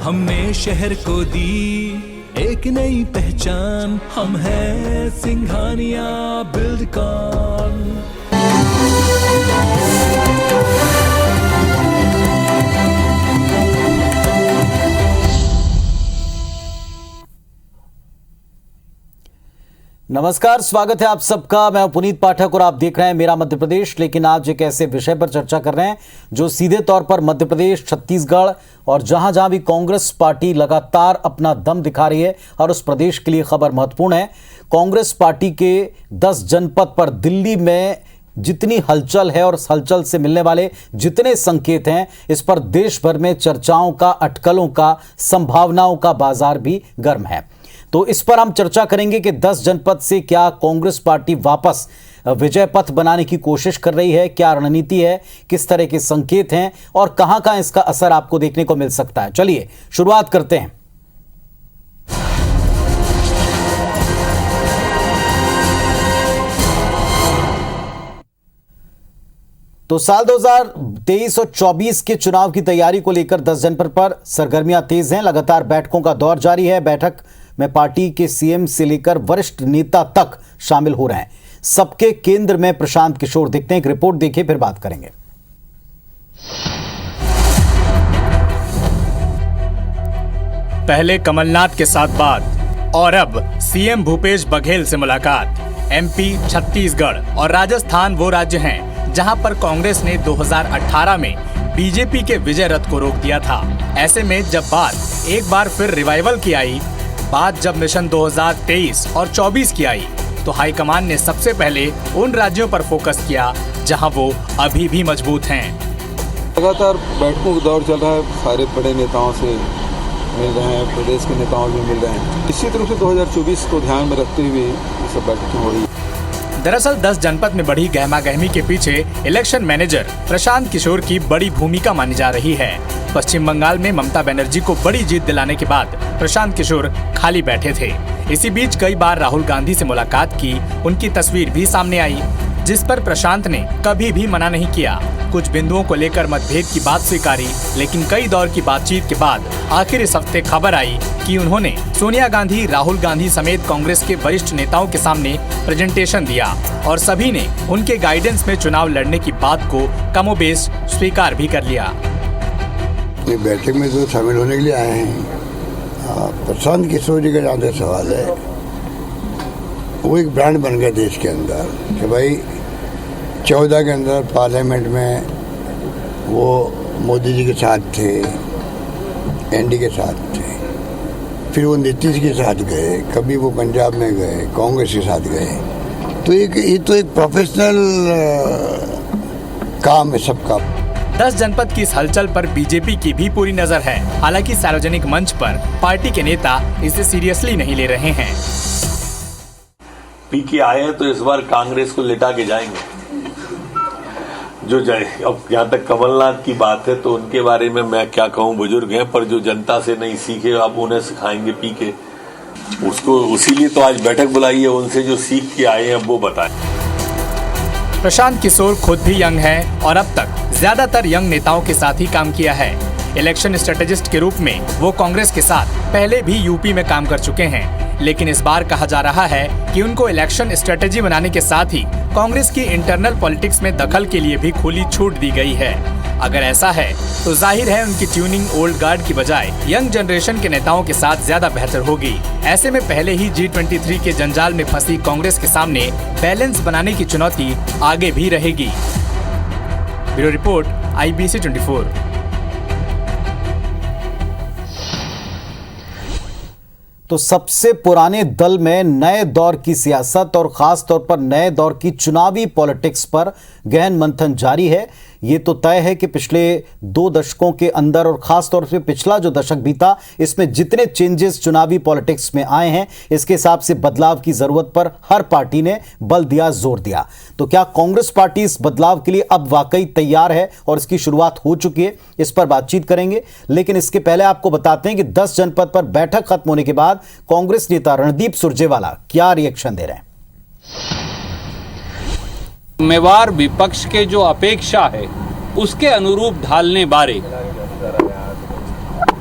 हमने शहर को दी एक नई पहचान, हम हैं सिंघानिया बिल्डकॉन। नमस्कार, स्वागत है आप सबका। मैं पुनीत पाठक और आप देख रहे हैं मेरा मध्य प्रदेश। लेकिन आज एक ऐसे विषय पर चर्चा कर रहे हैं जो सीधे तौर पर मध्य प्रदेश, छत्तीसगढ़ और जहां जहां भी कांग्रेस पार्टी लगातार अपना दम दिखा रही है और उस प्रदेश के लिए खबर महत्वपूर्ण है। कांग्रेस पार्टी के 10 जनपद पर दिल्ली में जितनी हलचल है और उस हलचल से मिलने वाले जितने संकेत हैं, इस पर देश भर में चर्चाओं का, अटकलों का, संभावनाओं का बाजार भी गर्म है। तो इस पर हम चर्चा करेंगे कि 10 जनपद से क्या कांग्रेस पार्टी वापस विजय पथ बनाने की कोशिश कर रही है, क्या रणनीति है, किस तरह के संकेत हैं और कहां कहां इसका असर आपको देखने को मिल सकता है। चलिए शुरुआत करते हैं। तो साल 2023 और 24 के चुनाव की तैयारी को लेकर 10 जनपद पर सरगर्मियां तेज हैं। लगातार बैठकों का दौर जारी है। बैठक में पार्टी के सीएम से लेकर वरिष्ठ नेता तक शामिल हो रहे हैं। सबके केंद्र में प्रशांत किशोर दिखते हैं। एक रिपोर्ट देखिए, फिर बात करेंगे। पहले कमलनाथ के साथ बात और अब सीएम भूपेश बघेल से मुलाकात। एमपी, छत्तीसगढ़ और राजस्थान वो राज्य हैं जहां पर कांग्रेस ने 2018 में बीजेपी के विजय रथ को रोक दिया था। ऐसे में जब बात एक बार फिर रिवाइवल की आई, बात जब मिशन 2023 और 24 की आई, तो हाईकमान ने सबसे पहले उन राज्यों पर फोकस किया जहां वो अभी भी मजबूत हैं। लगातार बैठकों का दौर चल रहा है। सारे बड़े नेताओं से मिल रहे हैं, प्रदेश के नेताओं से मिल रहे हैं। निश्चित रूप से 2024 को ध्यान में रखते हुए ये सब बैठकें हो रही है। दरअसल 10 जनपद में बढ़ी गहमा-गहमी के पीछे इलेक्शन मैनेजर प्रशांत किशोर की बड़ी भूमिका मानी जा रही है। पश्चिम बंगाल में ममता बनर्जी को बड़ी जीत दिलाने के बाद प्रशांत किशोर खाली बैठे थे। इसी बीच कई बार राहुल गांधी से मुलाकात की, उनकी तस्वीर भी सामने आई, जिस पर प्रशांत ने कभी भी मना नहीं किया। कुछ बिंदुओं को लेकर मतभेद की बात स्वीकारी, लेकिन कई दौर की बातचीत के बाद आखिर इस हफ्ते खबर आई कि उन्होंने सोनिया गांधी, राहुल गांधी समेत कांग्रेस के वरिष्ठ नेताओं के सामने प्रेजेंटेशन दिया और सभी ने उनके गाइडेंस में चुनाव लड़ने की बात को कमोबेश स्वीकार भी कर लिया। ये बैठक में तो शामिल होने के लिए आए हैं। प्रशांत किशोर जी का जहाँ तक सवाल है, वो एक ब्रांड बन गया देश के अंदर कि भाई 14 के अंदर पार्लियामेंट में वो मोदी जी के साथ थे, एनडी के साथ थे, फिर वो नीतीश के साथ गए, कभी वो पंजाब में गए, कांग्रेस के साथ गए। तो ये तो एक प्रोफेशनल काम है सबका। 10 जनपद की इस हलचल पर बीजेपी की भी पूरी नजर है। हालांकि सार्वजनिक मंच पर पार्टी के नेता इसे सीरियसली नहीं ले रहे हैं। पीके आए हैं तो इस बार कांग्रेस को लिटा के जाएंगे जो जाए। अब यहाँ तक कमलनाथ की बात है तो उनके बारे में मैं क्या कहूँ, बुजुर्ग हैं, पर जो जनता से नहीं सीखे अब उन्हें सिखाएंगे पीके। उसको उसीलिए तो आज बैठक बुलाई है, उनसे जो सीख के आए हैं वो बताएं। प्रशांत किशोर खुद भी यंग हैं और अब तक ज्यादातर यंग नेताओं के साथ ही काम किया है। इलेक्शन स्ट्रेटेजिस्ट के रूप में वो कांग्रेस के साथ पहले भी यूपी में काम कर चुके हैं। लेकिन इस बार कहा जा रहा है कि उनको इलेक्शन स्ट्रेटेजी बनाने के साथ ही कांग्रेस की इंटरनल पॉलिटिक्स में दखल के लिए भी खुली छूट दी गई है। अगर ऐसा है तो जाहिर है उनकी ट्यूनिंग ओल्ड गार्ड की बजाय यंग जनरेशन के नेताओं के साथ ज्यादा बेहतर होगी। ऐसे में पहले ही G23 के जंजाल में फंसी कांग्रेस के सामने बैलेंस बनाने की चुनौती आगे भी रहेगी। Bureau report, IBC 24। तो सबसे पुराने दल में नए दौर की सियासत और खास तौर पर नए दौर की चुनावी पॉलिटिक्स पर गहन मंथन जारी है। ये तो तय है कि पिछले 2 दशकों के अंदर और खास तौर से पिछला जो दशक बीता, इसमें जितने चेंजेस चुनावी पॉलिटिक्स में आए हैं, इसके हिसाब से बदलाव की जरूरत पर हर पार्टी ने बल दिया, जोर दिया। तो क्या कांग्रेस पार्टी इस बदलाव के लिए अब वाकई तैयार है और इसकी शुरुआत हो चुकी है? इस पर बातचीत करेंगे। लेकिन इसके पहले आपको बताते हैं कि 10 जनपद पर बैठक खत्म होने के बाद कांग्रेस नेता रणदीप सुरजेवाला क्या रिएक्शन दे रहे हैं। जिम्मेवार विपक्ष के जो अपेक्षा है उसके अनुरूप ढालने बारे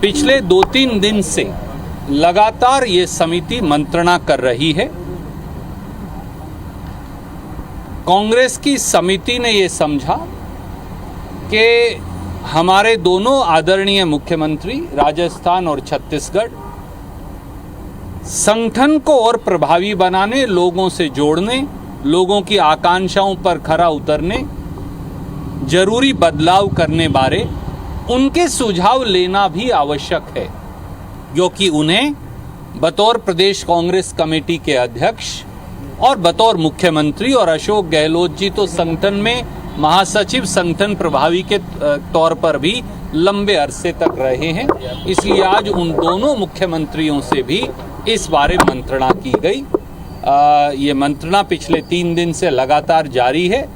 पिछले 2-3 दिन से लगातार ये समिति मंत्रणा कर रही है। कांग्रेस की समिति ने ये समझा कि हमारे दोनों आदरणीय मुख्यमंत्री राजस्थान और छत्तीसगढ़ संगठन को और प्रभावी बनाने, लोगों से जोड़ने, लोगों की आकांक्षाओं पर खरा उतरने, जरूरी बदलाव करने बारे उनके सुझाव लेना भी आवश्यक है, क्योंकि उन्हें बतौर प्रदेश कांग्रेस कमेटी के अध्यक्ष और बतौर मुख्यमंत्री, और अशोक गहलोत जी तो संगठन में महासचिव, संगठन प्रभावी के तौर पर भी लंबे अरसे तक रहे हैं, इसलिए आज उन दोनों मुख्यमंत्रियों से भी इस बारे मंत्रणा की गई। ये मंत्रणा पिछले 3 दिन से लगातार जारी है।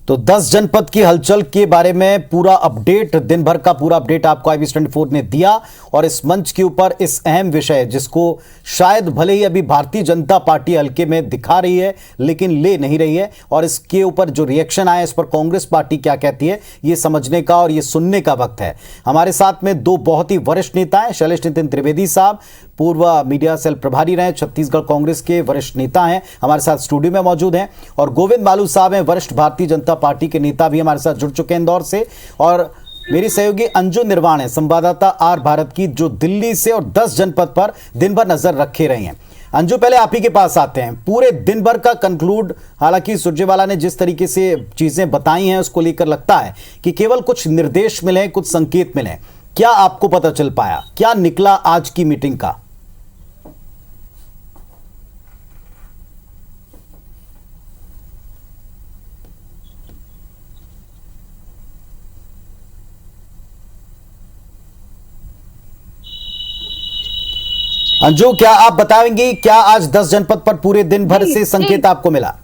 तो 10 जनपद की हलचल के बारे में पूरा अपडेट, दिन भर का पूरा अपडेट आपको IBS24 ने दिया, और इस मंच के ऊपर इस अहम विषय जिसको शायद भले ही अभी भारतीय जनता पार्टी हल्के में दिखा रही है लेकिन ले नहीं रही है, और इसके ऊपर जो रिएक्शन आया इस पर कांग्रेस पार्टी क्या कहती है ये समझने का और ये सुनने का वक्त है। हमारे साथ में 2 बहुत ही वरिष्ठ नेता हैं। शैलेश नितिन त्रिवेदी साहब पूर्व मीडिया सेल प्रभारी रहे, छत्तीसगढ़ कांग्रेस के वरिष्ठ नेता हैं, हमारे साथ स्टूडियो में मौजूद हैं, और गोविंद बालू साहब हैं, वरिष्ठ भारतीय जनता पार्टी के नेता भी हमारे साथ जुड़ चुके हैं इंदौर से, और मेरी सहयोगी अंजू निर्वाण है, संवाददाता आर भारत की, जो दिल्ली से और 10 जनपद पर दिन भर नजर रखे रहे हैं। अंजू, पहले आप ही के पास आते हैं। पूरे दिन भर का कंक्लूड, हालांकि सुरजेवाला ने जिस तरीके से चीजें बताई हैं उसको लेकर लगता है कि केवल कुछ निर्देश मिले, कुछ संकेत मिले, क्या आपको पता चल पाया, क्या निकला आज की मीटिंग का? अंजू, क्या आप बताएंगी क्या आज 10 जनपद पर पूरे दिन भर से संकेत आपको मिला?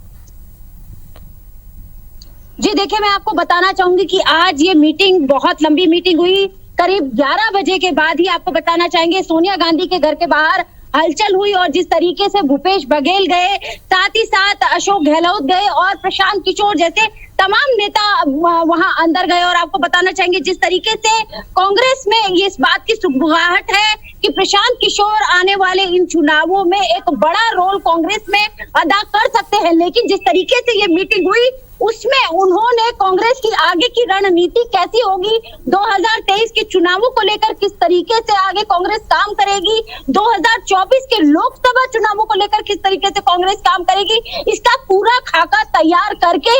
जी देखिए, मैं आपको बताना चाहूंगी कि आज ये मीटिंग बहुत लंबी मीटिंग हुई, करीब 11 बजे के बाद ही आपको बताना चाहेंगे सोनिया गांधी के घर के बाहर हलचल हुई, और जिस तरीके से भूपेश बघेल गए, साथ ही साथ अशोक गहलोत गए और प्रशांत किशोर जैसे तमाम नेता वहां अंदर गए। और आपको बताना चाहेंगे जिस तरीके से कांग्रेस में ये इस बात की सुगबुगाहट है कि प्रशांत किशोर आने वाले इन चुनावों में एक बड़ा रोल कांग्रेस में अदा कर सकते हैं, लेकिन जिस तरीके से ये मीटिंग हुई उसमें उन्होंने कांग्रेस की आगे की रणनीति कैसी होगी, 2023 के चुनावों को लेकर किस तरीके से आगे कांग्रेस काम करेगी, 2024 के लोकसभा चुनावों को लेकर किस तरीके से कांग्रेस काम करेगी, इसका पूरा खाका तैयार करके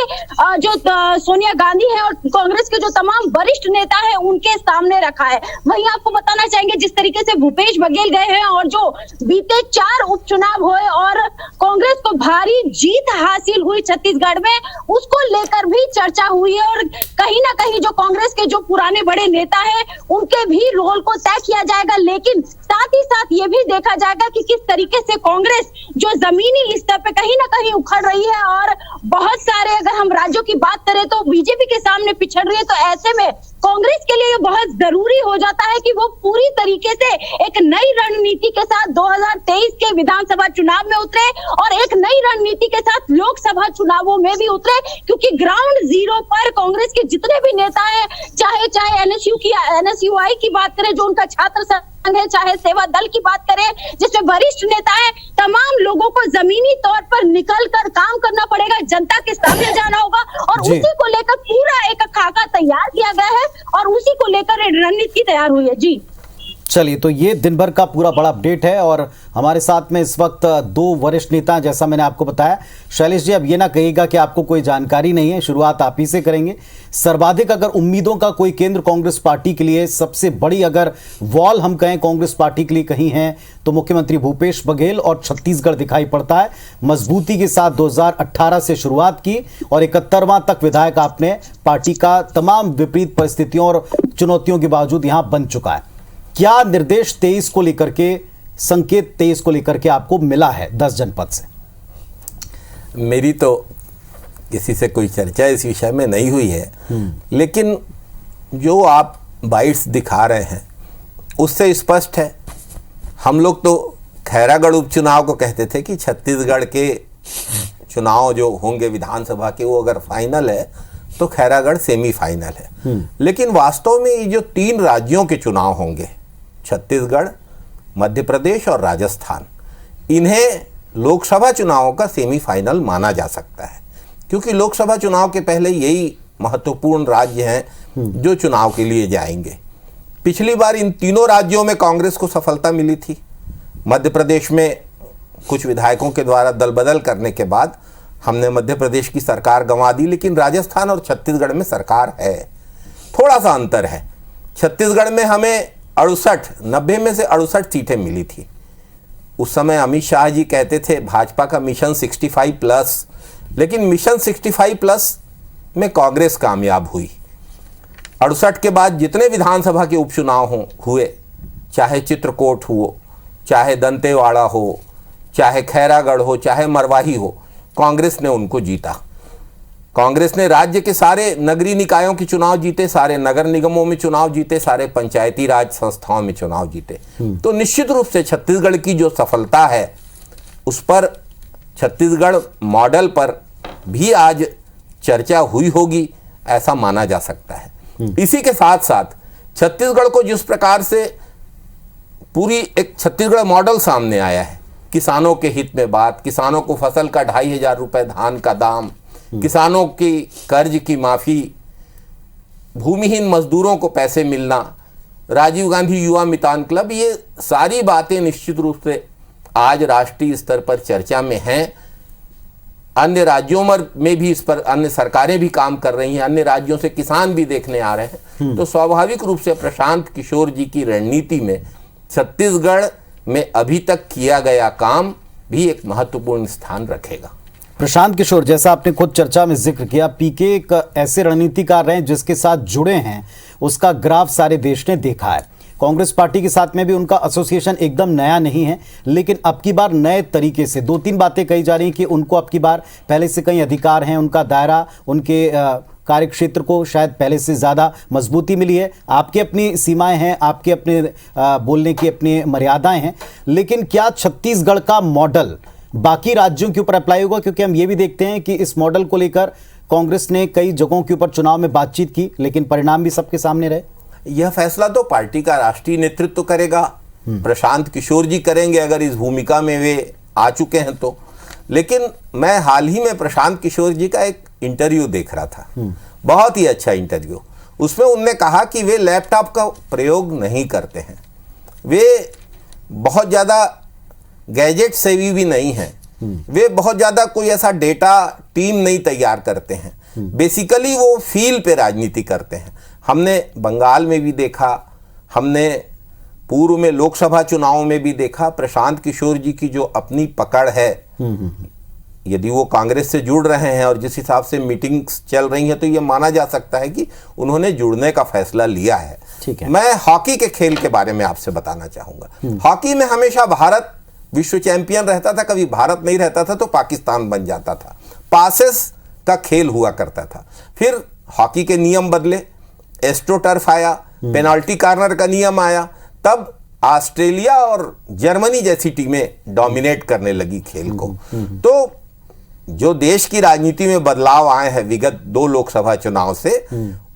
जो सोनिया गांधी है और कांग्रेस के जो तमाम वरिष्ठ नेता है उनके सामने रखा है। वहीं आपको बताना चाहेंगे जिस तरीके से भूपेश बघेल गए हैं और जो बीते 4 उपचुनाव हुए और कांग्रेस को भारी जीत हासिल हुई छत्तीसगढ़ में, उसको लेकर भी चर्चा हुई है, और कहीं ना कहीं जो कांग्रेस के जो पुराने बड़े नेता हैं उनके भी रोल को तय किया जाएगा, लेकिन साथ ही साथ ये भी देखा जाएगा कि किस तरीके से कांग्रेस जो जमीनी स्तर पे कहीं ना कहीं उखड़ रही है, और बहुत सारे अगर हम राज्यों की बात करें तो बीजेपी के सामने पिछड़ रही है, तो ऐसे में कांग्रेस के लिए ये बहुत जरूरी हो जाता है कि वो पूरी तरीके से एक नई रणनीति के साथ 2023 के विधानसभा चुनाव में उतरे और एक नई रणनीति के साथ लोकसभा चुनावों में भी उतरे, क्योंकि ग्राउंड जीरो पर कांग्रेस के जितने भी नेता हैं, चाहे NSUI की बात करें जो उनका छात्र संघ है, चाहे सेवा दल की बात करें जिसमें वरिष्ठ नेता है, तमाम लोगों को जमीनी तौर पर निकल कर काम करना पड़ेगा, जनता के सामने जाना होगा, और उसी को लेकर पूरा एक खाका तैयार किया गया है और उसी को लेकर रणनीति तैयार हुई है। जी चलिए, तो ये दिन भर का पूरा बड़ा अपडेट है, और हमारे साथ में इस वक्त 2 वरिष्ठ नेता हैं, जैसा मैंने आपको बताया। शैलेश जी, अब ये ना कहिएगा कि आपको कोई जानकारी नहीं है, शुरुआत आप ही से करेंगे। सर्वाधिक अगर उम्मीदों का कोई केंद्र कांग्रेस पार्टी के लिए, सबसे बड़ी अगर वॉल हम कहें कांग्रेस पार्टी के लिए कहीं है तो मुख्यमंत्री भूपेश बघेल और छत्तीसगढ़ दिखाई पड़ता है। मजबूती के साथ 2018 से शुरुआत की और 71वां तक विधायक आपने पार्टी का तमाम विपरीत परिस्थितियों और चुनौतियों के बावजूद यहां बन चुका है। क्या निर्देश 23 को लेकर के, संकेत 23 को लेकर के आपको मिला है 10 जनपद से? मेरी तो किसी से कोई चर्चा इस विषय में नहीं हुई है, लेकिन जो आप बाइट्स दिखा रहे हैं उससे स्पष्ट है। हम लोग तो खैरागढ़ उपचुनाव को कहते थे कि छत्तीसगढ़ के चुनाव जो होंगे विधानसभा के, वो अगर फाइनल है तो खैरागढ़ सेमीफाइनल है। लेकिन वास्तव में ये जो 3 राज्यों के चुनाव होंगे, छत्तीसगढ़, मध्य प्रदेश और राजस्थान, इन्हें लोकसभा चुनावों का सेमीफाइनल माना जा सकता है, क्योंकि लोकसभा चुनाव के पहले यही महत्वपूर्ण राज्य हैं जो चुनाव के लिए जाएंगे। पिछली बार इन तीनों राज्यों में कांग्रेस को सफलता मिली थी। मध्य प्रदेश में कुछ विधायकों के द्वारा दल बदल करने के बाद हमने मध्य प्रदेश की सरकार गंवा दी, लेकिन राजस्थान और छत्तीसगढ़ में सरकार है। थोड़ा सा अंतर है, छत्तीसगढ़ में हमें 90 में से 68 सीटें मिली थी। उस समय अमित शाह जी कहते थे भाजपा का मिशन 65+, लेकिन मिशन 65+ में कांग्रेस कामयाब हुई। 68 के बाद जितने विधानसभा के उपचुनाव हुए, चाहे चित्रकोट हो, चाहे दंतेवाड़ा हो, चाहे खैरागढ़ हो, चाहे मरवाही हो, कांग्रेस ने उनको जीता। कांग्रेस ने राज्य के सारे नगरीय निकायों के चुनाव जीते, सारे नगर निगमों में चुनाव जीते, सारे पंचायती राज संस्थाओं में चुनाव जीते। तो निश्चित रूप से छत्तीसगढ़ की जो सफलता है उस पर, छत्तीसगढ़ मॉडल पर भी आज चर्चा हुई होगी, ऐसा माना जा सकता है। इसी के साथ साथ छत्तीसगढ़ को जिस प्रकार से पूरी एक छत्तीसगढ़ मॉडल सामने आया है, किसानों के हित में बात, किसानों को फसल का 2500 रुपए धान का दाम, किसानों की कर्ज की माफी, भूमिहीन मजदूरों को पैसे मिलना, राजीव गांधी युवा मितान क्लब, ये सारी बातें निश्चित रूप से आज राष्ट्रीय स्तर पर चर्चा में हैं। अन्य राज्यों में भी इस पर अन्य सरकारें भी काम कर रही हैं, अन्य राज्यों से किसान भी देखने आ रहे हैं। तो स्वाभाविक रूप से प्रशांत किशोर जी की रणनीति में छत्तीसगढ़ में अभी तक किया गया काम भी एक महत्वपूर्ण स्थान रखेगा। प्रशांत किशोर, जैसा आपने खुद चर्चा में जिक्र किया, पीके एक ऐसे रणनीतिकार रहे जिसके साथ जुड़े हैं, उसका ग्राफ सारे देश ने देखा है। कांग्रेस पार्टी के साथ में भी उनका एसोसिएशन एकदम नया नहीं है, लेकिन अब की बार नए तरीके से 2-3 बातें कही जा रही हैं कि उनको अब की बार पहले से कई अधिकार हैं, उनका दायरा, उनके कार्य क्षेत्र को शायद पहले से ज़्यादा मजबूती मिली है। आपकी अपनी सीमाएं हैं, आपके अपने बोलने की अपनी मर्यादाएं हैं, लेकिन क्या छत्तीसगढ़ का मॉडल बाकी राज्यों के ऊपर अप्लाई होगा? क्योंकि हम ये भी देखते हैं कि इस मॉडल को लेकर कांग्रेस ने कई जगहों के ऊपर चुनाव में बातचीत की, लेकिन परिणाम भी सबके सामने रहे। यह फैसला तो पार्टी का राष्ट्रीय नेतृत्व करेगा, प्रशांत किशोर जी करेंगे अगर इस भूमिका में वे आ चुके हैं तो। लेकिन मैं हाल ही में प्रशांत किशोर जी का एक इंटरव्यू देख रहा था, बहुत ही अच्छा इंटरव्यू। उसमें उन्होंने कहा कि वे लैपटॉप का प्रयोग नहीं करते हैं, वे बहुत ज़्यादा गैजेट सेवी भी नहीं हैं, वे बहुत ज़्यादा कोई ऐसा डेटा टीम नहीं तैयार करते हैं। बेसिकली वो फील्ड पे राजनीति करते हैं। हमने बंगाल में भी देखा, हमने पूर्व में लोकसभा चुनावों में भी देखा, प्रशांत किशोर जी की जो अपनी पकड़ है, यदि वो कांग्रेस से जुड़ रहे हैं और जिस हिसाब से मीटिंग्स चल रही हैं, तो ये माना जा सकता है कि उन्होंने जुड़ने का फैसला लिया है। ठीक है। मैं हॉकी के खेल के बारे में आपसे बताना चाहूंगा। हॉकी में हमेशा भारत विश्व चैंपियन रहता था, कभी भारत नहीं रहता था तो पाकिस्तान बन जाता था। पासेस का खेल हुआ करता था। फिर हॉकी के नियम बदले, एस्ट्रोटर्फ आया, पेनाल्टी कॉर्नर का नियम आया, तब ऑस्ट्रेलिया और जर्मनी जैसी टीमें डोमिनेट करने लगी खेल को। तो जो देश की राजनीति में बदलाव आए हैं विगत 2 लोकसभा चुनाव से,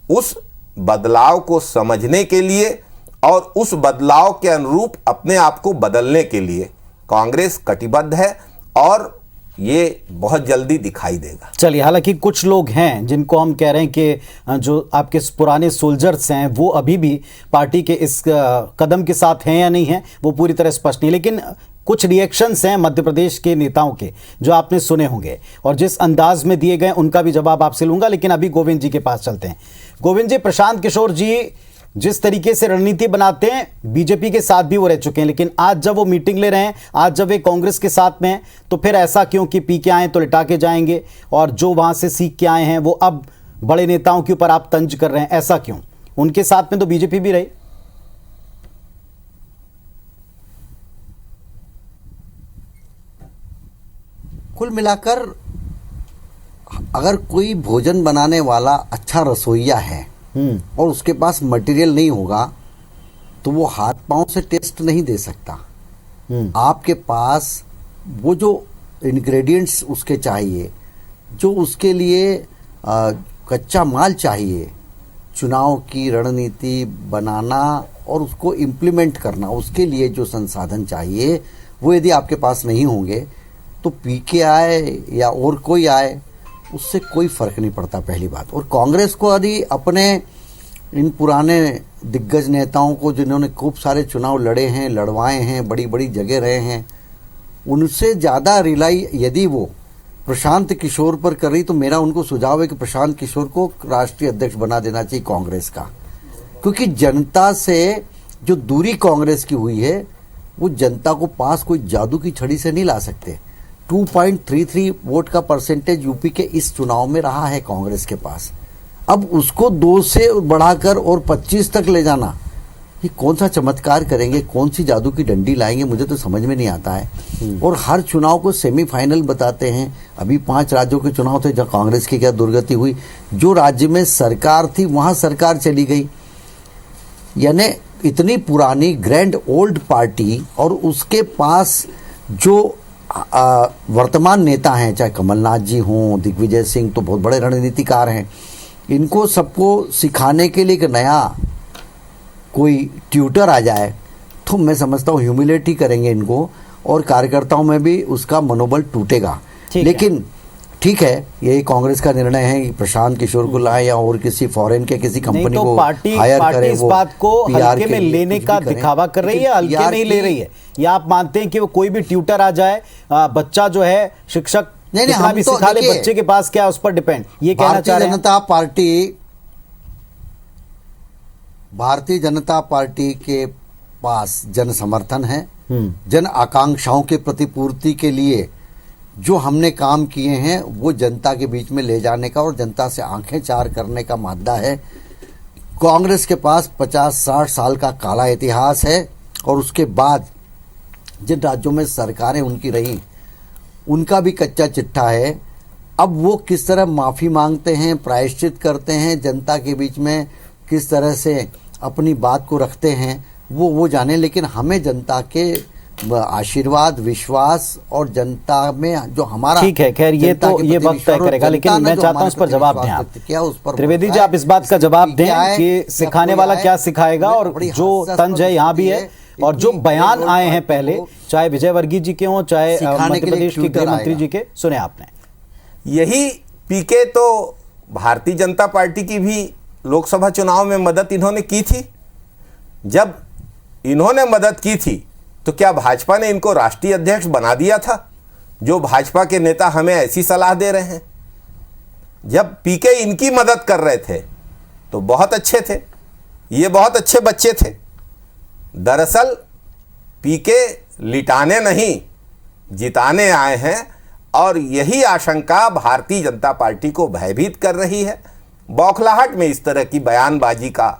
उस बदलाव को समझने के लिए और उस बदलाव के अनुरूप अपने आप को बदलने के लिए कांग्रेस कटिबद्ध है और ये बहुत जल्दी दिखाई देगा। चलिए, हालांकि कुछ लोग हैं जिनको हम कह रहे हैं कि जो आपके पुराने सोल्जर्स हैं वो अभी भी पार्टी के इस कदम के साथ हैं या नहीं हैं, वो पूरी तरह स्पष्ट नहीं। लेकिन कुछ रिएक्शंस हैं मध्य प्रदेश के नेताओं के जो आपने सुने होंगे और जिस अंदाज में दिए गए उनका भी जवाब आपसे लूंगा। लेकिन अभी गोविंद जी के पास चलते हैं। गोविंद जी, प्रशांत किशोर जी जिस तरीके से रणनीति बनाते हैं, बीजेपी के साथ भी वो रह चुके हैं, लेकिन आज जब वो मीटिंग ले रहे हैं, आज जब वे कांग्रेस के साथ में हैं, तो फिर ऐसा क्यों कि पी के आए तो लिटा के जाएंगे और जो वहां से सीख के आए हैं वो अब बड़े नेताओं के ऊपर आप तंज कर रहे हैं, ऐसा क्यों? उनके साथ में तो बीजेपी भी रही। कुल मिलाकर अगर कोई भोजन बनाने वाला अच्छा रसोइया है और उसके पास मटेरियल नहीं होगा तो वो हाथ पांव से टेस्ट नहीं दे सकता। आपके पास वो जो इंग्रेडिएंट्स उसके चाहिए, जो उसके लिए कच्चा माल चाहिए चुनाव की रणनीति बनाना और उसको इम्प्लीमेंट करना, उसके लिए जो संसाधन चाहिए वो यदि आपके पास नहीं होंगे तो पीके आए या और कोई आए उससे कोई फर्क नहीं पड़ता, पहली बात। और कांग्रेस को यदि अपने इन पुराने दिग्गज नेताओं को जिन्होंने खूब सारे चुनाव लड़े हैं, लड़वाए हैं, बड़ी बड़ी जगह रहे हैं, उनसे ज़्यादा रिलाई यदि वो प्रशांत किशोर पर कर रही तो मेरा उनको सुझाव है कि प्रशांत किशोर को राष्ट्रीय अध्यक्ष बना देना चाहिए कांग्रेस का। क्योंकि जनता से जो दूरी कांग्रेस की हुई है वो जनता को पास कोई जादू की छड़ी से नहीं ला सकते। 2.33 वोट का परसेंटेज यूपी के इस चुनाव में रहा है कांग्रेस के पास। अब उसको 2 से बढ़ाकर और 25 तक ले जाना, ये कौन सा चमत्कार करेंगे, कौन सी जादू की डंडी लाएंगे, मुझे तो समझ में नहीं आता है। और हर चुनाव को सेमीफाइनल बताते हैं। अभी 5 राज्यों के चुनाव थे जहाँ कांग्रेस की क्या दुर्गति हुई, जो राज्य में सरकार थी वहां सरकार चली गई। यानी इतनी पुरानी ग्रैंड ओल्ड पार्टी और उसके पास जो वर्तमान नेता हैं, चाहे कमलनाथ जी हों, दिग्विजय सिंह तो बहुत बड़े रणनीतिकार हैं, इनको सबको सिखाने के लिए एक नया कोई ट्यूटर आ जाए तो मैं समझता हूँ ह्यूमिलिटी करेंगे इनको और कार्यकर्ताओं में भी उसका मनोबल टूटेगा। लेकिन ठीक है, यही कांग्रेस का निर्णय है कि प्रशांत किशोर को लाए या और किसी फॉरेन के किसी कंपनी को हायर करे। इस बात को हल्के में लेने का दिखावा कर रही है, हल्के नहीं ले रही है। या आप मानते हैं कि वो कोई भी ट्यूटर आ जाए, बच्चा जो है शिक्षक कितना भी सिखा ले, बच्चे के पास क्या उस पर डिपेंड, ये कहना चाह रहे हैं? भारतीय जनता पार्टी के पास जन समर्थन है। जन आकांक्षाओं के प्रतिपूर्ति के लिए जो हमने काम किए हैं वो जनता के बीच में ले जाने का और जनता से आंखें चार करने का मादा है। कांग्रेस के पास 50-60 साल का काला इतिहास है और उसके बाद जिन राज्यों में सरकारें उनकी रही उनका भी कच्चा चिट्ठा है। अब वो किस तरह माफ़ी मांगते हैं, प्रायश्चित करते हैं, जनता के बीच में किस तरह से अपनी बात को रखते हैं वो जाने। लेकिन हमें जनता के आशीर्वाद, विश्वास और जनता में जो हमारा, ठीक है, खैर ये तो ये वक्त तय करेगा। लेकिन मैं चाहता हूं उस पर जवाब दें आप, क्या उस पर त्रिवेदी जी, आप इस बात का जवाब दें कि सिखाने वाला क्या सिखाएगा और जो तंज है यहाँ भी है और जो बयान आए हैं पहले, चाहे विजय वर्गीय जी के हों, चाहे मध्य प्रदेश के गृह मंत्री जी के, सुने आपने। यही पीके तो भारतीय जनता पार्टी की भी लोकसभा चुनाव में मदद इन्होंने की थी। जब इन्होंने मदद की थी तो क्या भाजपा ने इनको राष्ट्रीय अध्यक्ष बना दिया था? जो भाजपा के नेता हमें ऐसी सलाह दे रहे हैं। जब पीके इनकी मदद कर रहे थे तो बहुत अच्छे थे, ये बहुत अच्छे बच्चे थे। दरअसल पीके लिटाने नहीं जिताने आए हैं और यही आशंका भारतीय जनता पार्टी को भयभीत कर रही है। बौखलाहट में इस तरह की बयानबाजी का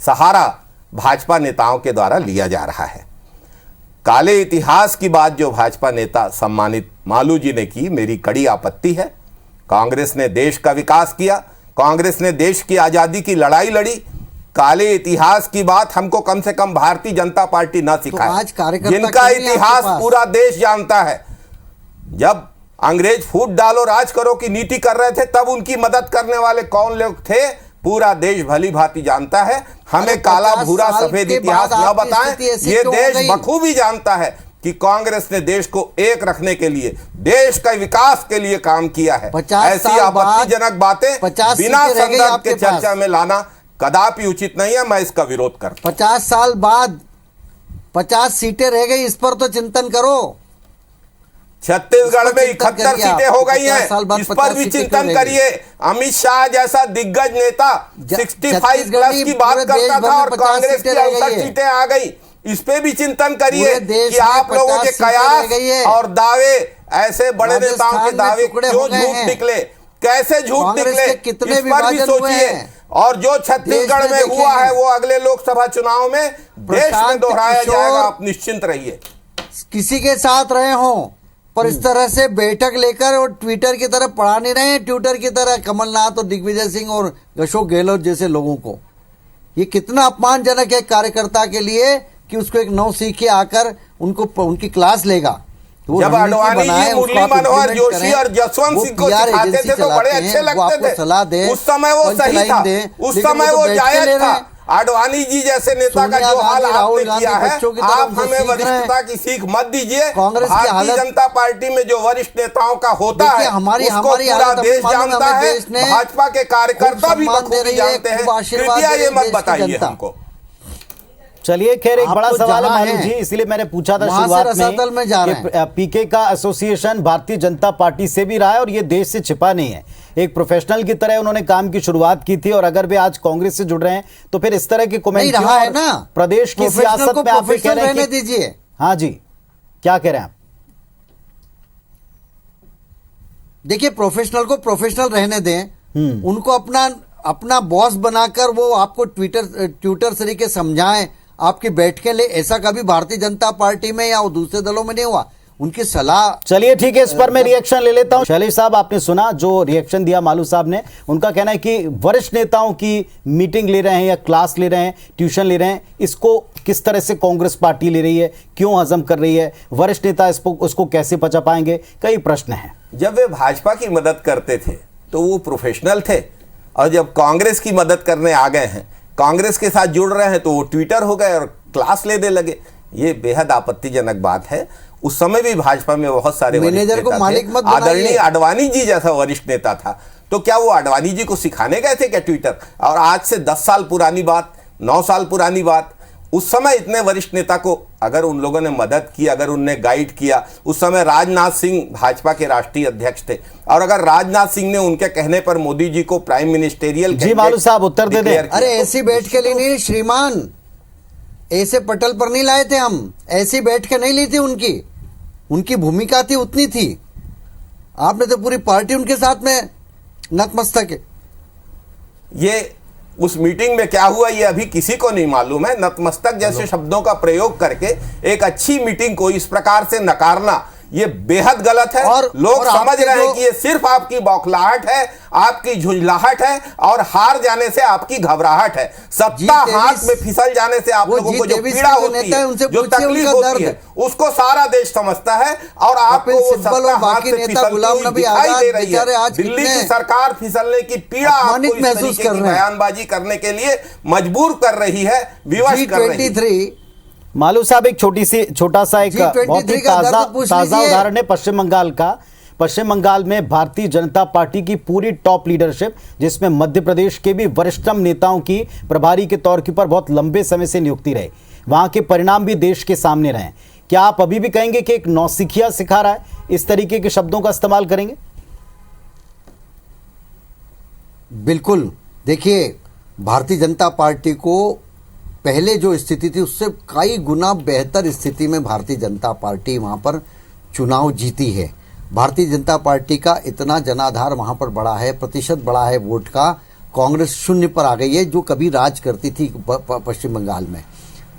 सहारा भाजपा नेताओं के द्वारा लिया जा रहा है। काले इतिहास की बात जो भाजपा नेता सम्मानित मालू जी ने की, मेरी कड़ी आपत्ति है। कांग्रेस ने देश का विकास किया, कांग्रेस ने देश की आजादी की लड़ाई लड़ी। काले इतिहास की बात हमको कम से कम भारतीय जनता पार्टी न सिखाए, जिनका इतिहास पूरा देश जानता है। जब अंग्रेज फूट डालो राज करो की नीति कर रहे थे तब उनकी मदद करने वाले कौन लोग थे, पूरा देश भली भांति जानता है। हमें काला भूरा सफेद इतिहास न बताएं, ये देश बखूबी जानता है कि कांग्रेस ने देश को एक रखने के लिए, देश का विकास के लिए काम किया है। ऐसी आपत्तिजनक बातें बिना संदर्भ के चर्चा में लाना कदापि उचित नहीं है। मैं इसका विरोध करता हूं। 50 साल बाद 50 सीटें रह गई, इस पर तो चिंतन करो। छत्तीसगढ़ में 71 सीटें हो गई हैं, इस पर भी चिंतन करिए। अमित शाह जैसा दिग्गज नेता 65 प्लस की बात करता था और कांग्रेस की 68 सीटें आ गई, इस पे भी चिंतन करिए कि आप लोगों के कयास और दावे, ऐसे बड़े नेताओं के दावे क्यों झूठ निकले, कैसे झूठ निकले, इस पर भी सोचिए। और जो छत्तीसगढ़ में हुआ है वो अगले लोकसभा चुनाव में देश में दोहराया जाएगा, आप निश्चिंत रहिए। किसी के साथ रहे हों पर इस तरह से बैठक लेकर और ट्विटर की तरह पढ़ा नहीं रहे हैं, ट्विटर की तरह कमलनाथ और दिग्विजय सिंह और अशोक गहलोत जैसे लोगों को। ये कितना अपमानजनक है कार्यकर्ता के लिए कि उसको एक नौ सीखे आकर उनको उनकी क्लास लेगा। वो जब रणनीति अडवाणी बनाए, जी, उसको मुरली आप मनोहर implement जोशी करें, और जसवंत वो सिंह को PR सिखाते एजेंसी थे तो बड़े चलाते अच्छे हैं, वो लगते आपको थे। सलाह दें, उस समय वो सही पंचलाइन था, दें, उस लेकिन समय वो वो तो बैठ के जायज ले रहे था। हैं। अडवाणी जी जैसे नेता का सोनिया जो हाल गांधी, राहुल आपने गांधी किया है, बच्चों की तरह आप उनको हमें सीख रहे हैं। वरिष्ठता की सीख मत दीजिए। कांग्रेस की भारतीय हालत- जनता पार्टी में जो वरिष्ठ नेताओं का होता देखिए, है हमारी उसको हमारी पूरा हालत देश हमें मालूम है, जानता हमें है, देश ने भाजपा के कार्यकर्ता खूब भी सम्मान दे बखूबी रही है, जानते हैं। खूब आशीर्वाद कृपया दे ये रही है मत देश की बताइए जनता। हमको। चलिए, खैर एक आप बड़ा तो सवाल है जहां मालू हैं, जी, इसलिए मैंने पूछा था वहां से शुरुआत रसातल में जा रहे कि पीके का एसोसिएशन भारतीय जनता पार्टी से भी रहा है और ये देश से छिपा नहीं है। एक प्रोफेशनल की तरह उन्होंने काम की शुरुआत की थी और अगर वे आज कांग्रेस से जुड़ रहे हैं तो फिर इस तरह की कमेंट नहीं रहा है ना, प्रदेश की प्रोफेशनल सियासत को में आप ये कह प्रोफेशनल रहे हैं रहने कि दीजिए। हाँ जी, क्या कह रहे हैं आप? देखिए, प्रोफेशनल को प्रोफेशनल रहने दें, उनको अपना बॉस बनाकर वो आपको ट्विटर तरीके समझाएं, आपकी बैठकें ले, ऐसा कभी भारतीय जनता पार्टी में या दूसरे दलों में नहीं हुआ। उनकी सलाह। चलिए ठीक है, इस पर मैं रिएक्शन ले लेता हूं। शैलेश साहब, आपने सुना जो रिएक्शन दिया मालू साहब ने। उनका कहना है कि वरिष्ठ नेताओं की मीटिंग ले रहे हैं या क्लास ले रहे हैं, ट्यूशन ले रहे हैं, इसको किस तरह से कांग्रेस पार्टी ले रही है, क्यों हजम कर रही है, वरिष्ठ नेता उसको कैसे पचा पाएंगे, कई प्रश्न हैं। जब वे भाजपा की मदद करते थे तो वो प्रोफेशनल थे, और जब कांग्रेस की मदद करने आ गए हैं, कांग्रेस के साथ जुड़ रहे हैं, तो वो ट्विटर हो गए और क्लास लेने लगे। ये बेहद आपत्तिजनक बात है। उस समय भी भाजपा में बहुत सारे मैनेजर को मालिक मत बनाइए। आदरणीय अडवाणी जी जैसा वरिष्ठ नेता था, तो क्या वो अडवाणी जी को सिखाने गए थे क्या ट्विटर? और आज से 10 साल पुरानी बात, 9 साल पुरानी बात, उस समय इतने वरिष्ठ नेता को अगर उन लोगों ने मदद की, अगर उनने गाइड किया, उस समय राजनाथ सिंह भाजपा के राष्ट्रीय अध्यक्ष थे, और अगर राजनाथ सिंह ने उनके कहने पर मोदी जी को प्राइम मिनिस्टेरियल जी मालू साहब उत्तर दे दें। अरे ऐसी बैठ के ली नहीं श्रीमान, ऐसे पटल पर नहीं लाए थे हम, ऐसी बैठ के नहीं ली थी। उनकी भूमिका थी उतनी थी। आपने तो पूरी पार्टी उनके साथ में नतमस्तक है। ये उस मीटिंग में क्या हुआ ये अभी किसी को नहीं मालूम है। नतमस्तक जैसे शब्दों का प्रयोग करके एक अच्छी मीटिंग को इस प्रकार से नकारना ये बेहद गलत है। और लोग समझ आपके रहे हैं जो- कि ये सिर्फ आपकी बौखलाहट है, आपकी झुंझलाहट है, और हार जाने से आपकी घबराहट है। सत्ता हाथ में फिसल जाने से आप वो लोगों को जो G23 पीड़ा के होती नेता है, उनसे है, जो पूछिए तकलीफ उनका होती दर्द। है, उसको सारा देश समझता है। और आपको कपिल वो सिब्बल सत्ता और हाथ बाकी से नेता फिसलती गुलाम हुई नबी दिखाई आजाद दे रही बेचारे है। आज दिल्ली कितने की सरकार फिसलने की पीड़ा आपको अपमानित इस महसूस तरीके कर की रहे हैं। बयानबाजी करने के लिए मजबूर कर रही है, विवश कर रही है। G23 मालू साहब, एक छोटा सा एक G23 बहुत ही का दर्द पूछ ताजा लीजिए। उदाहरण है पश्चिम बंगाल का। पश्चिम बंगाल में भारतीय जनता पार्टी की पूरी टॉप लीडरशिप, जिसमें मध्य प्रदेश के भी वरिष्ठतम नेताओं की प्रभारी के तौर के ऊपर बहुत लंबे समय से नियुक्ति रही, वहां के परिणाम भी देश के सामने रहे। क्या आप अभी भी कहेंगे कि एक नौसिखिया सिखा रहा है, इस तरीके के शब्दों का इस्तेमाल करेंगे? बिल्कुल। देखिए, भारतीय जनता पार्टी को पहले जो स्थिति थी उससे कई गुना बेहतर स्थिति में भारतीय जनता पार्टी वहां पर चुनाव जीती है। भारतीय जनता पार्टी का इतना जनाधार वहां पर बढ़ा है, प्रतिशत बढ़ा है वोट का। कांग्रेस शून्य पर आ गई है, जो कभी राज करती थी पश्चिम बंगाल में।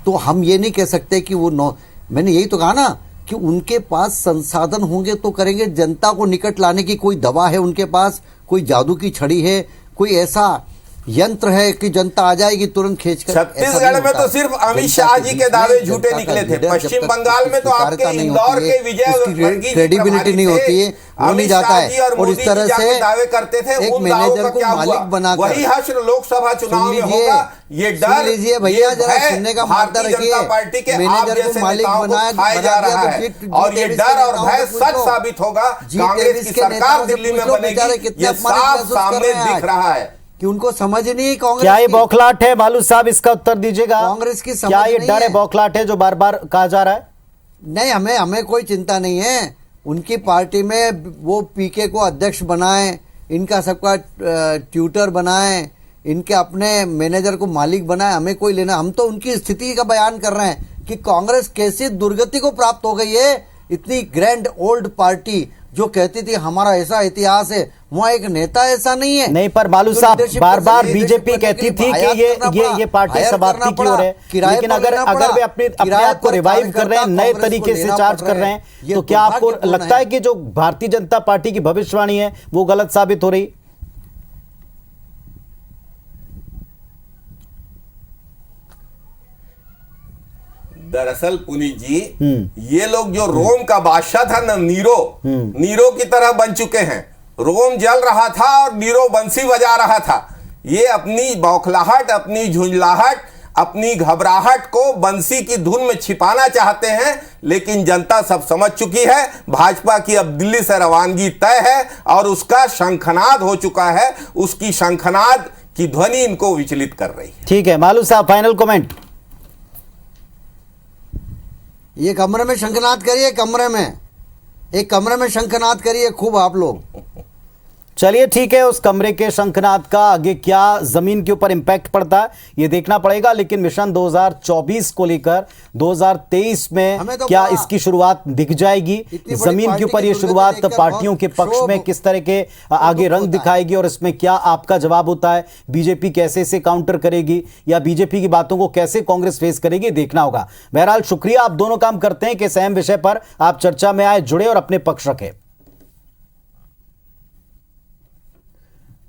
तो हम ये नहीं कह सकते कि वो मैंने यही तो कहा ना कि उनके पास संसाधन होंगे तो करेंगे। जनता को निकट लाने की कोई दवा है उनके पास, कोई जादू की छड़ी है, कोई ऐसा यंत्र है कि जनता आ जाएगी तुरंत खींचकर। छत्तीसगढ़ में तो सिर्फ अमित शाह जी के दावे झूठे निकले थे। पश्चिम बंगाल में तो आपके इंदौर के विजय वर्गीय क्रेडिबिलिटी नहीं होती है, वो नहीं जाता है। और इस तरह से दावे करते थे, एक उन दावों मैनेजर का को क्या मालिक हुआ? बनाकर वही हश्र लोकसभा चुनाव में लीजिए, होगा। ये सुन डर, लीजिए भैया, ये जरा भय सुनने का मार्दा भारतीय रखिए। जनता पार्टी के आप मैनेजर को जैसे मालिक नेताओं को बना खाया जा दिया रहा तो है, G23 और ये डर और भय के सच नेताओं साबित होगा। G23 कांग्रेस की के सरकार नेताओं से दिल्ली में पूछो बेचारे बनेगी, कितने ये अपमानित साफ महसूस कर सामने रहे हैं दिख आज। रहा है कि उनको समझ ही नहीं कांग्रेस क्या ये की। बौखलाहट है मालू साहब? इसका उत्तर दीजिएगा। कांग्रेस की समझ क्या ये नहीं डर है, है। बौखलाहट है जो बार बार कहा जा रहा है? नहीं, हमें कोई चिंता नहीं है। उनकी पार्टी में वो पीके को अध्यक्ष बनाएं, इनका सबका ट्यूटर बनाएं, इनके अपने मैनेजर को मालिक बनाएं, हमें कोई लेना। हम तो उनकी स्थिति का बयान कर रहे हैं कि कांग्रेस कैसी दुर्गति को प्राप्त हो गई है। इतनी ग्रैंड ओल्ड पार्टी जो कहती थी हमारा ऐसा इतिहास है, वहाँ एक नेता ऐसा नहीं है। नहीं, पर मालू तो साहब leadership बार पर बार leadership बीजेपी करने कहती के थी लिए कि ये पार्टी हायर समाप्ति करना की ओर है, पड़ा, किराए लेकिन पर अगर लेना अगर पड़ा, वे अपने किराए आप को पर रिवाइव कर रहे हैं, नए कांग्रेस तरीके को से लेना चार्ज पड़ कर रहा रहे है। हैं, ये तो क्या आपको दुर्भाग्यपूर्ण लगता है। है कि जो भारतीय जनता पार्टी की भविष्यवाणी है वो गलत साबित हो रही? दरअसल पुनीत जी, ये लोग जो रोम का बादशाह था ना, नीरो की तरह बन चुके हैं। रोम जल रहा था और नीरो बंसी बजा रहा था। ये अपनी बौखलाहट, अपनी झुंझलाहट, अपनी घबराहट को बंसी की धुन में छिपाना चाहते हैं, लेकिन जनता सब समझ चुकी है। भाजपा की अब दिल्ली से रवानगी तय है और उसका शंखनाद हो चुका है। उसकी शंखनाद की ध्वनि इनको विचलित कर रही है। ठीक है मालू साहब, फाइनल कमेंट। ये कमरे में शंखनाद करिए, कमरे में, एक कमरे में शंखनाद करिए खूब आप लोग। चलिए ठीक है, उस कमरे के शंखनाद का आगे क्या जमीन के ऊपर इंपैक्ट पड़ता है ये देखना पड़ेगा। लेकिन मिशन 2024 को लेकर 2023 में तो क्या इसकी शुरुआत दिख जाएगी, जमीन के ऊपर ये शुरुआत पार्टियों के पक्ष में किस तरह के आगे रंग दिखाएगी और इसमें क्या आपका जवाब होता है, बीजेपी कैसे इसे काउंटर करेगी या बीजेपी की बातों को कैसे कांग्रेस फेस करेगी, देखना होगा। बहरहाल शुक्रिया, आप दोनों काम करते हैं कि इस अहम विषय पर आप चर्चा में आए, जुड़े और अपने पक्ष रखें।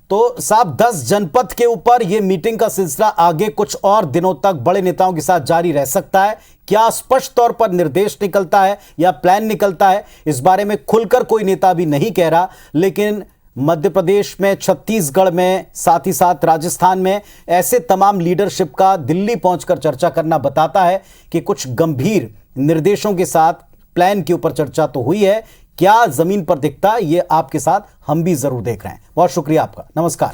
तो साहब 10 जनपद के ऊपर यह मीटिंग का सिलसिला आगे कुछ और दिनों तक बड़े नेताओं के साथ जारी रह सकता है। क्या स्पष्ट तौर पर निर्देश निकलता है या प्लान निकलता है, इस बारे में खुलकर कोई नेता भी नहीं कह रहा। लेकिन मध्य प्रदेश में, छत्तीसगढ़ में, साथ ही साथ राजस्थान में ऐसे तमाम लीडरशिप का दिल्ली पहुंचकर चर्चा करना बताता है कि कुछ गंभीर निर्देशों के साथ प्लान के ऊपर चर्चा तो हुई है। क्या जमीन पर दिखता है ये आपके साथ हम भी जरूर देख रहे हैं। बहुत शुक्रिया आपका, नमस्कार।